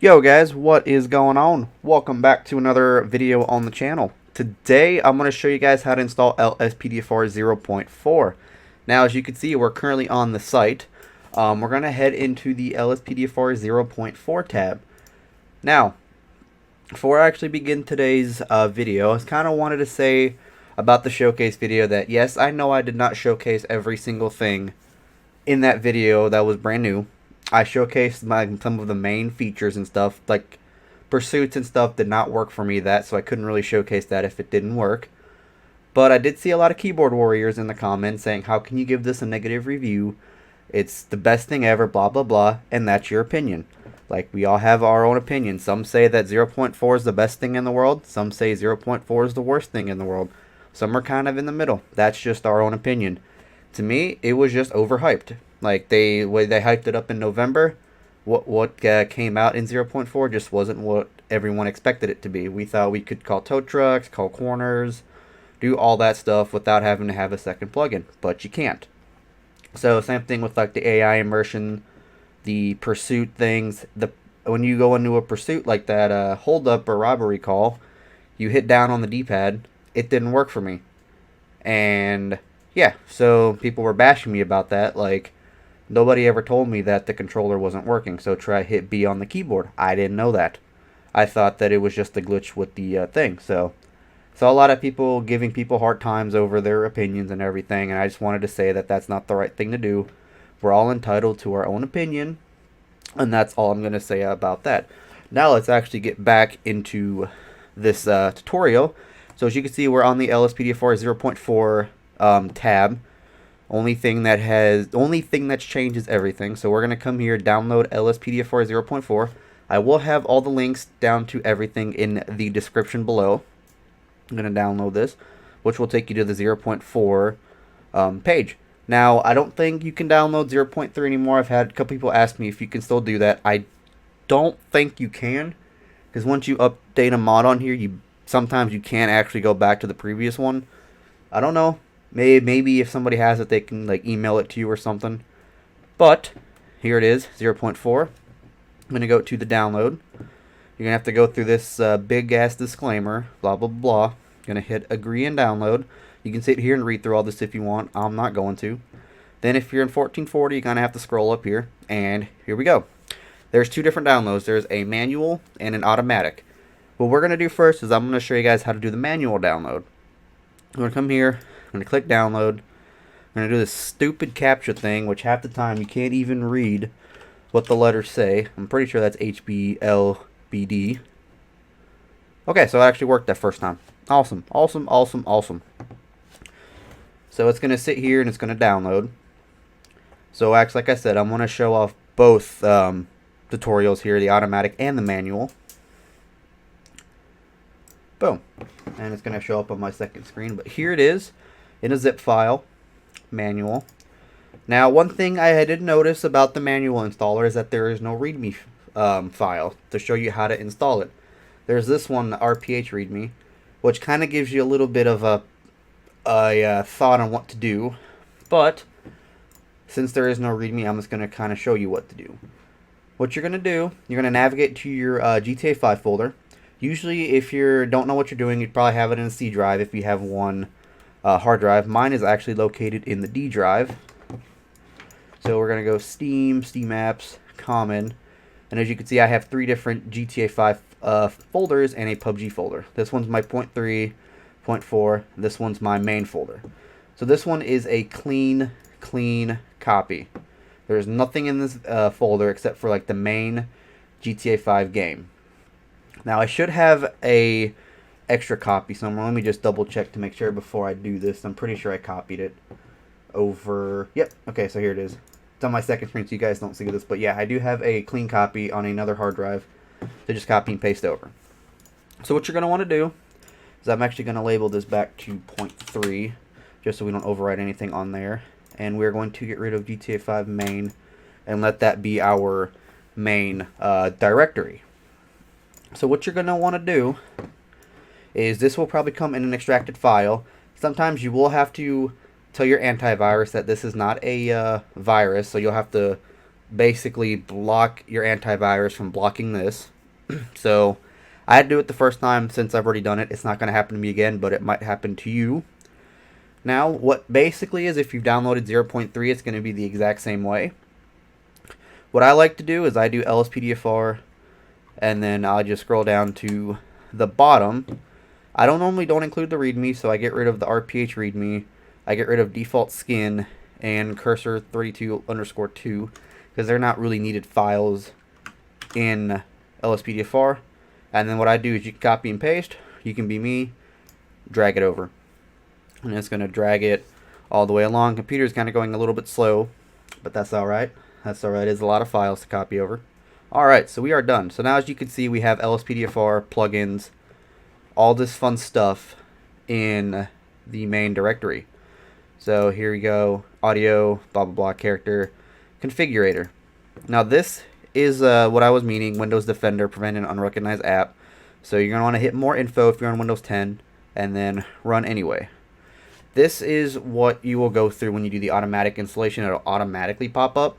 Yo guys, what is going on? Welcome back to another video on the channel. Today I'm going to show you guys how to install LSPDFR 0.4. Now as you can see, we're currently on the site. We're going to head into the LSPDFR 0.4 tab. Now, before I actually begin today's video, I kind of wanted to say about the showcase video that yes, I know I did not showcase every single thing in that video that was brand new. I showcased some of the main features and stuff, like pursuits and stuff did not work for me so I couldn't really showcase that if it didn't work. But I did see a lot of keyboard warriors in the comments saying, how can you give this a negative review? It's the best thing ever, blah blah blah, and that's your opinion. Like, we all have our own opinion. Some say that 0.4 is the best thing in the world. Some say 0.4 is the worst thing in the world. Some are kind of in the middle. That's just our own opinion. To me, it was just overhyped. Like, they hyped it up in November, what came out in 0.4 just wasn't what everyone expected it to be. We thought we could call tow trucks, call corners, do all that stuff without having to have a second plugin, but you can't. So same thing with like the AI immersion, the pursuit things. When you go into a pursuit like that, hold up or robbery call, you hit down on the D-pad. It didn't work for me, and yeah, so people were bashing me about that. Like, nobody ever told me that the controller wasn't working, so try hit B on the keyboard. I didn't know that. I thought that it was just a glitch with the thing. So a lot of people giving people hard times over their opinions and everything, and I just wanted to say that that's not the right thing to do. We're all entitled to our own opinion, and that's all I'm going to say about that. Now let's actually get back into this tutorial. So as you can see, we're on the LSPDFR 0.4 tab. Only thing that's changed is everything. So we're gonna come here, download LSPDFR 0.4. I will have all the links down to everything in the description below. I'm gonna download this, which will take you to the 0.4 page. Now, I don't think you can download 0.3 anymore. I've had a couple people ask me if you can still do that. I don't think you can, because once you update a mod on here, sometimes you can't actually go back to the previous one. I don't know. Maybe if somebody has it, they can like email it to you or something. But here it is, 0.4. I'm going to go to the download. You're going to have to go through this big ass disclaimer, blah blah blah. Going to hit agree and download. You can sit here and read through all this if you want. I'm not going to. Then if you're in 1440, you're going to have to scroll up here, and here we go. There's two different downloads. There's a manual and an automatic. What we're going to do first is I'm going to show you guys how to do the manual download. I'm going to come here. I'm going to click download. I'm going to do this stupid CAPTCHA thing, which half the time you can't even read what the letters say. I'm pretty sure that's HBLBD. Okay, so it actually worked that first time. Awesome, awesome, awesome, awesome. So it's going to sit here and it's going to download. So like I said, I'm going to show off both tutorials here, the automatic and the manual. Boom. And it's going to show up on my second screen. But here it is in a zip file, manual. Now, one thing I did notice about the manual installer is that there is no README file to show you how to install it. There's this one, the RPH README, which kind of gives you a little bit of a thought on what to do. But since there is no README, I'm just going to kind of show you what to do. What you're going to do, you're going to navigate to your GTA 5 folder. Usually, if you don't know what you're doing, you'd probably have it in a C drive if you have one hard drive. Mine is actually located in the D drive. So we're going to go Steam, Steam Apps, Common. And as you can see, I have three different GTA 5 folders and a PUBG folder. This one's my 0.3, 0.4. This one's my main folder. So this one is a clean copy. There's nothing in this folder except for like the main GTA 5 game. Now, I should have a extra copy somewhere. Let me just double check to make sure before I do this. I'm pretty sure I copied it over. Yep. Okay, so here it is. It's on my second screen, so you guys don't see this. But yeah, I do have a clean copy on another hard drive to just copy and paste over. So what you're going to want to do is I'm actually going to label this back to 0.3 just so we don't overwrite anything on there. And we're going to get rid of GTA 5 main and let that be our main directory. So what you're going to want to do is this will probably come in an extracted file. Sometimes you will have to tell your antivirus that this is not a virus, so you'll have to basically block your antivirus from blocking this. So I had to do it the first time. Since I've already done it, it's not going to happen to me again, but it might happen to you. Now, what basically is, if you've downloaded 0.3, it's going to be the exact same way. What I like to do is I do LSPDFR, and then I'll just scroll down to the bottom. I don't include the README, so I get rid of the RPH README. I get rid of default skin and cursor 32_2 because they're not really needed files in LSPDFR. And then what I do is you can copy and paste. You can be me, drag it over, and it's going to drag it all the way along. Computer's kind of going a little bit slow, but that's alright. That's alright. There's a lot of files to copy over. Alright, so we are done. So now, as you can see, we have LSPDFR plugins, all this fun stuff in the main directory. So here we go, audio, blah blah blah, character, configurator. Now this is what I was meaning, Windows Defender, prevent an unrecognized app. So you're going to want to hit more info if you're on Windows 10, and then run anyway. This is what you will go through when you do the automatic installation. It'll automatically pop up.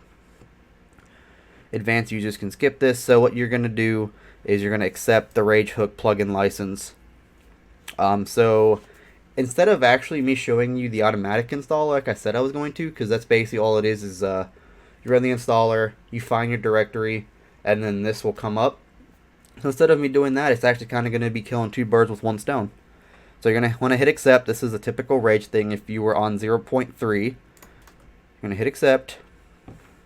Advanced users can skip this. So what you're going to do is you're going to accept the RageHook plugin license. So instead of actually me showing you the automatic install like I said I was going to, because that's basically all it is you run the installer, you find your directory, and then this will come up. So instead of me doing that, it's actually kind of going to be killing two birds with one stone. So you're going to want to hit accept. This is a typical Rage thing. If you were on 0.3, you're going to hit accept,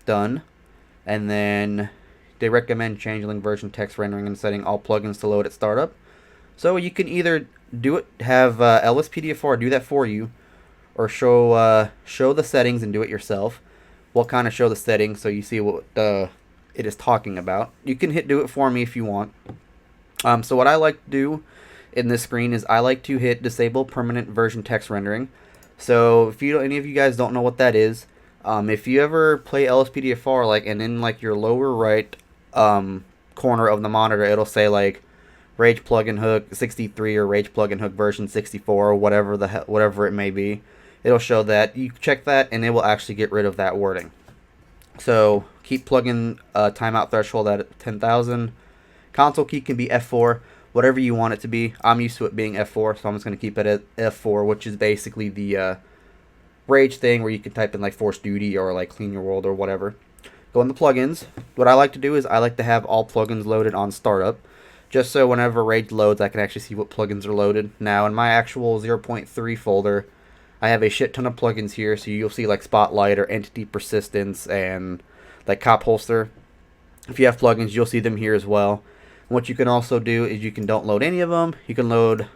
done, and then they recommend changeling version text rendering and setting all plugins to load at startup. So you can either do it, have LSPDFR do that for you, or show the settings and do it yourself. We'll kind of show the settings so you see what it is talking about. You can hit do it for me if you want. So what I like to do in this screen is I like to hit disable permanent version text rendering. So if any of you guys don't know what that is, if you ever play LSPDFR, and in your lower right corner of the monitor, it'll say Rage plugin hook 63 or Rage plugin hook version 64 or whatever it may be. It'll show that. You check that and it will actually get rid of that wording. So keep plugin timeout threshold at 10,000. Console key can be F4, whatever you want it to be. I'm used to it being F4, so I'm just going to keep it at F4, which is basically the Rage thing where you can type in Force Duty or Clean Your World or whatever. Go in the plugins. What I like to do is I like to have all plugins loaded on startup, just so whenever Rage loads, I can actually see what plugins are loaded. Now, in my actual 0.3 folder, I have a shit ton of plugins here, so you'll see Spotlight or Entity Persistence and Cop Holster. If you have plugins, you'll see them here as well. And what you can also do is you can don't load any of them. You can load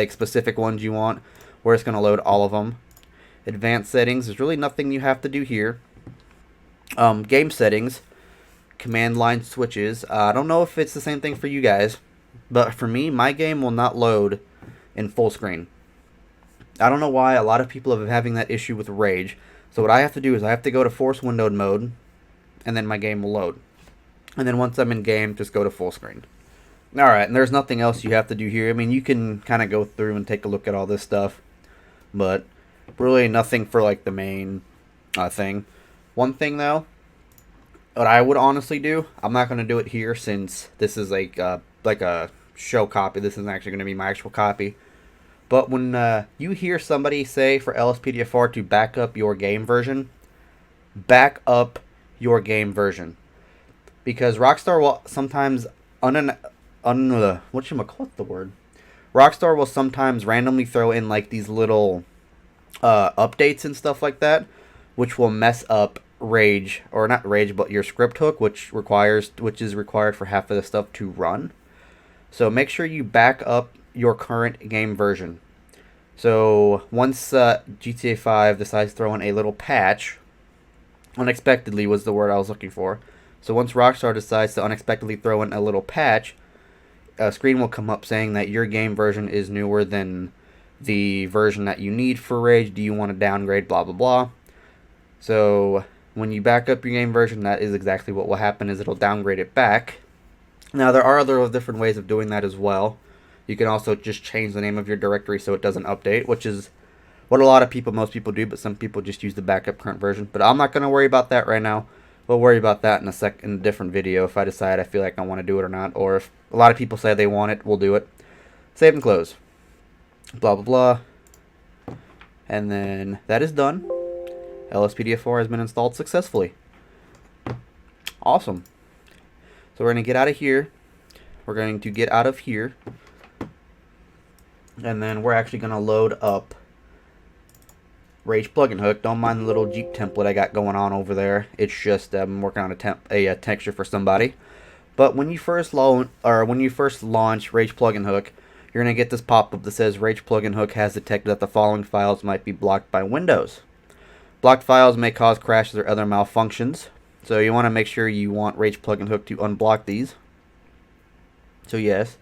specific ones you want, where it's going to load all of them. Advanced settings, there's really nothing you have to do here. Game settings, command line switches. I don't know if it's the same thing for you guys, but for me, my game will not load in full screen. I don't know why. A lot of people have been having that issue with Rage. So what I have to do is I have to go to force windowed mode, and then my game will load. And then once I'm in game, just go to full screen. Alright, and there's nothing else you have to do here. I mean, you can kind of go through and take a look at all this stuff, but really nothing for the main thing. One thing though, what I would honestly do, I'm not going to do it here since this is like a show copy. This isn't actually going to be my actual copy. But when you hear somebody say for LSPDFR to back up your game version, back up your game version. Because Rockstar will sometimes Rockstar will sometimes randomly throw in these little updates and stuff like that, which will mess up Rage, or not Rage, but your script hook, which is required for half of the stuff to run. So make sure you back up your current game version. So once GTA 5 decides to throw in a little patch, unexpectedly was the word I was looking for. So once Rockstar decides to unexpectedly throw in a little patch, a screen will come up saying that your game version is newer than the version that you need for Rage. Do you want to downgrade? Blah blah blah. So when you back up your game version, that is exactly what will happen. Is it'll downgrade it back. Now there are other different ways of doing that as well. You can also just change the name of your directory so it doesn't update, which is what most people do, but some people just use the backup current version. But I'm not going to worry about that right now. we'll worry about that in a different video if I decide I feel like I want to do it or not, or if a lot of people say they want it, we'll do it. Save and close. Blah blah blah. And then that is done. LSPDFR has been installed successfully. Awesome. So we're going to get out of here. We're going to get out of here. And then we're actually going to load up Rage plugin hook. Don't mind the little Jeep template I got going on over there. It's just I'm working on a texture for somebody. But when you first launch Rage plugin hook, you're going to get this pop-up that says Rage plugin hook has detected that the following files might be blocked by Windows. Blocked files may cause crashes or other malfunctions. So you want to make sure you want Rage plugin hook to unblock these. So yes.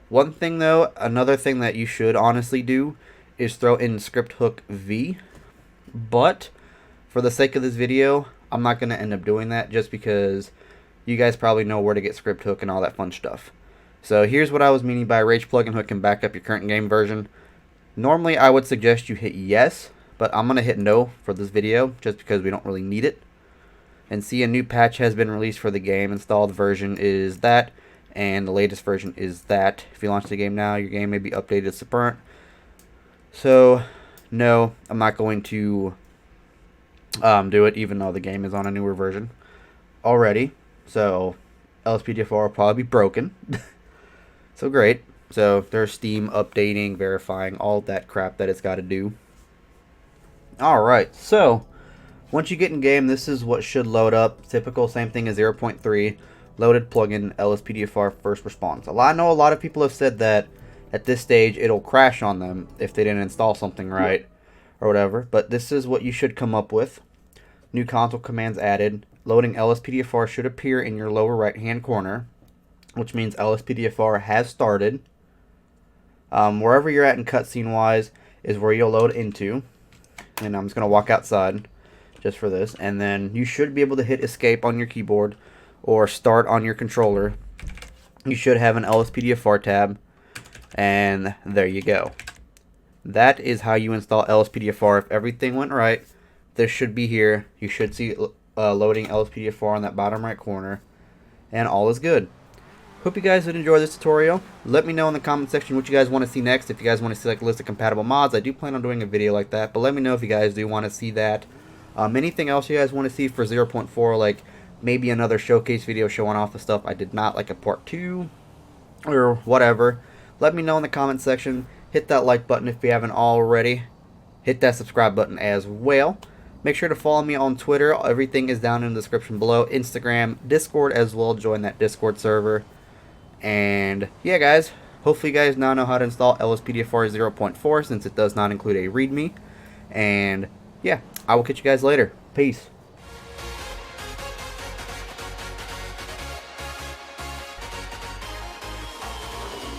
One thing though, another thing that you should honestly do is throw in script hook V. But for the sake of this video, I'm not going to end up doing that just because you guys probably know where to get script hook and all that fun stuff. So here's what I was meaning by Rage plugin hook can back up your current game version. Normally I would suggest you hit yes, but I'm going to hit no for this video just because we don't really need it. And see, a new patch has been released for the game. Installed version is that, and the latest version is that. If you launch the game now, your game may be updated to current. So no, I'm not going to do it, even though the game is on a newer version already. So LSPDFR will probably be broken. So great. So there's Steam updating, verifying, all that crap that it's got to do. Alright, so once you get in game, this is what should load up. Typical, same thing as 0.3. Loaded plugin LSPDFR first response. I know a lot of people have said that at this stage it'll crash on them if they didn't install something right or whatever, but this is what you should come up with. New console commands added. Loading LSPDFR should appear in your lower right hand corner, which means LSPDFR has started. Wherever you're at in cutscene wise is where you'll load into, and I'm just going to walk outside just for this, and then you should be able to hit escape on your keyboard or start on your controller. You should have an LSPDFR tab, and there you go. That is how you install LSPDFR. If everything went right, this should be here. You should see loading LSPDFR on that bottom right corner, and all is good. Hope you guys did enjoy this tutorial. Let me know in the comment section what you guys want to see next. If you guys want to see like a list of compatible mods, I do plan on doing a video like that, but let me know if you guys do want to see that. Anything else you guys want to see for 0.4, like maybe another showcase video showing off the stuff I did not, like a part 2 or whatever. Let me know in the comment section. Hit that like button if you haven't already. Hit that subscribe button as well. Make sure to follow me on Twitter. Everything is down in the description below. Instagram, Discord as well. Join that Discord server. And yeah, guys, hopefully you guys now know how to install LSPDFR 0.4 since it does not include a README. And yeah, I will catch you guys later. Peace.